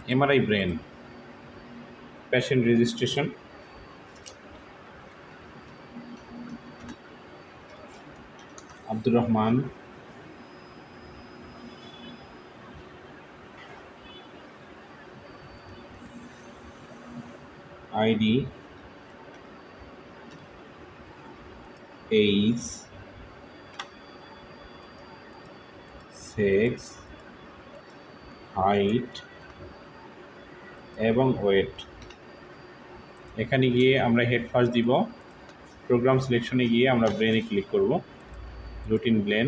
MRI brain patient registration. Abdul Rahman, ID, age, sex, height এবং wait. এখানে গিয়ে আমরা হেড ফার্স্ট দিব, প্রোগ্রাম সিলেকশনে গিয়ে আমরা ব্রেনে ক্লিক করব, রুটিন ব্রেন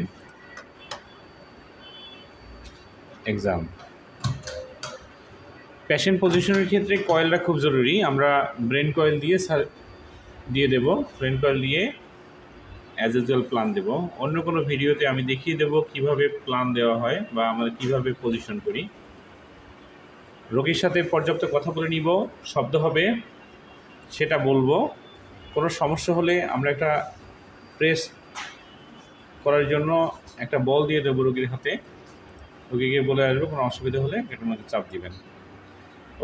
এক্সাম। পেশেন্ট পজিশনের ক্ষেত্রে কয়েলটা খুব জরুরি। আমরা ব্রেন কয়েল দিয়ে দেব, ব্রেন কয়েল দিয়ে অ্যাজ ইউজুয়াল প্ল্যান দেব। অন্য কোনো ভিডিওতে আমি দেখিয়ে দেব কিভাবে প্ল্যান দেওয়া হয় বা আমরা কিভাবে পজিশন করি। রোগীর সাথে পর্যাপ্ত কথা বলে নিব, শব্দ হবে সেটা বলবো। কোনো সমস্যা হলে আমরা একটা প্রেস করার জন্য একটা বল দিয়ে দেবো রোগীর হাতে, রোগীকে বলে আসবো কোনো অসুবিধা হলে এটার মধ্যে চাপ দিবেন।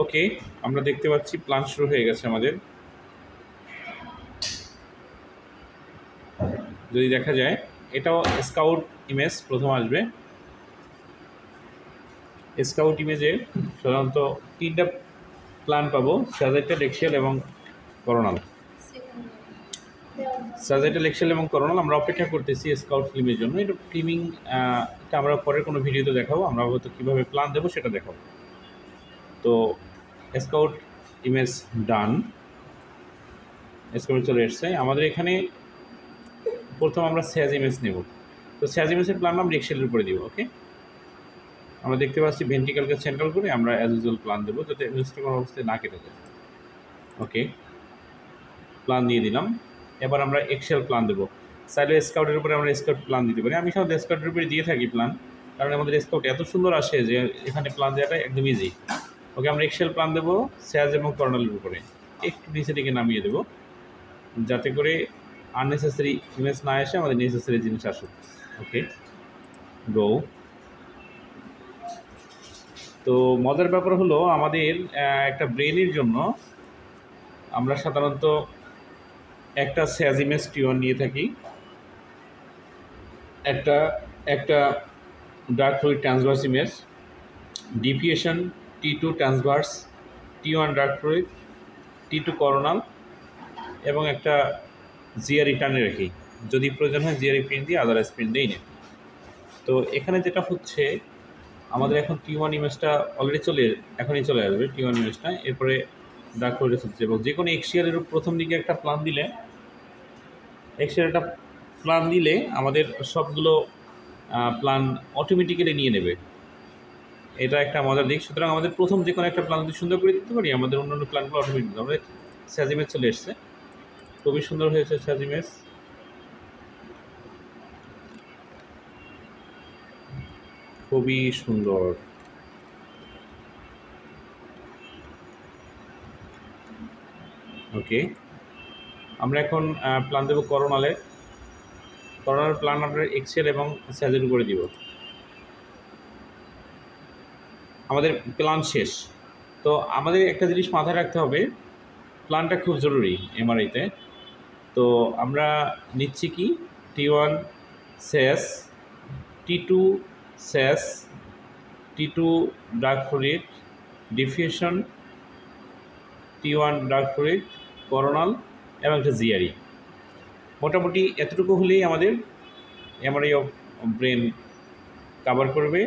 ওকে, আমরা দেখতে পাচ্ছি প্ল্যান শুরু হয়ে গেছে আমাদের। যদি দেখা যায় এটাও স্কাউট ইমেজ প্রথম আসবে। স্কাউট ইমেজে সাধারণত 3টা প্ল্যান পাবো, স্যাজাইটাল, এক্সিয়াল এবং করোনাল। স্যাজাইটাল, এক্সিয়াল এবং করোনাল আমরা অপেক্ষা করতেছি স্কাউট ফিল্মের জন্য। এটা ফিল্মিংটা আমরা পরের কোনো ভিডিওতে দেখাবো, আমরা হয়তো কীভাবে প্ল্যান দেবো সেটা দেখাবো। তো স্কাউট ইমেজ ডান, স্কাউট চলে এসছে। আমাদের এখানে প্রথম আমরা স্যাজ ইমেজ নেব। তো স্যাজ ইমেজের প্ল্যান আমরা এক্সেলের উপরে দিব। ওকে, আমরা দেখতে পাচ্ছি ভেন্ট্রিকেলকে সেন্ট্রাল করে আমরা অ্যাজ ইউজুয়াল প্ল্যান দেবো যাতে ইমেজটা কোনো অবস্থায় না কেটে যায়। ওকে, প্ল্যান দিয়ে দিলাম। এবার আমরা এক্সেল প্ল্যান দেবো। চাইলে স্কাউটের উপরে আমরা স্কাউট প্ল্যান দিতে পারি। আমি সাধারণত স্কাউটের উপরে দিয়ে থাকি প্ল্যান, কারণ আমাদের স্কাউট এত সুন্দর আসে যে এখানে প্ল্যান দেওয়াটা একদম ইজি। ওকে, আমরা এক্সেল প্ল্যান দেবো স্যাজ এবং করোনালের উপরে, একটু নিচে দিকে নামিয়ে দেবো যাতে করে আননেসেসারি ইমেজ না এসে আমাদের নেসেসারি জিনিস আসুক। ওকে, গো। তো মজার ব্যাপার হলো আমাদের একটা ব্রেনের জন্য আমরা সাধারণত একটা স্যাজ ইমেজ T1 নিয়ে থাকি, একটা dark fluid transverse image, diffusion T2 transverse, T1 dark fluid, T2 coronal এবং একটা জিআর রিটার্নে রাখি। যদি প্রয়োজন হয় জিআর প্রিন্ট দিই, আদারওয়াইজ প্রিন্ট দিই না। তো এখানে যেটা হচ্ছে আমাদের এখন T1 ইমেজটা অলরেডি এখনই চলে আসবে T1 ইমেজটা, এরপরে ডার্ক ফ্লুইড হচ্ছে। এবং যে কোনো এক্সিয়ালের প্রথম দিকে একটা প্ল্যান দিলে, আমাদের সবগুলো প্ল্যান অটোমেটিক্যালি নিয়ে নেবে। এটা একটা মজার দিক। সুতরাং আমাদের প্রথম যে কোনো একটা প্ল্যান যদি সুন্দর করে দিতে পারি, আমাদের অন্যান্য প্ল্যানগুলো অটোমেটিক। আমাদের স্যাজ ইমেজ চলে এসছে, খুবই সুন্দর হয়েছে স্যাজ ইমেজ। খুবই সুন্দর। ওকে, আমরা এখন প্ল্যান দেবো করোনালের প্ল্যান আমরা এক্সেল এবং স্যাজের উপরে দিব। আমাদের প্ল্যান শেষ। তো আমাদের একটা জিনিস মাথায় রাখতে হবে, প্ল্যানটা খুব জরুরি এমআরআইতে। তো আমরা নিচ্ছি কি T1 স্যাজ, T2 স্যাজ, T2 dark fluid, diffusion, T1 dark fluid, coronal এবং একটা জিআরই। মোটামুটি এতটুকু হলেই আমাদের এমআরআই অফ ব্রেন কভার করবে।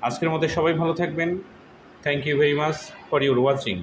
আজকের মধ্যে সবাই ভালো থাকবেন। Thank you very much for your watching.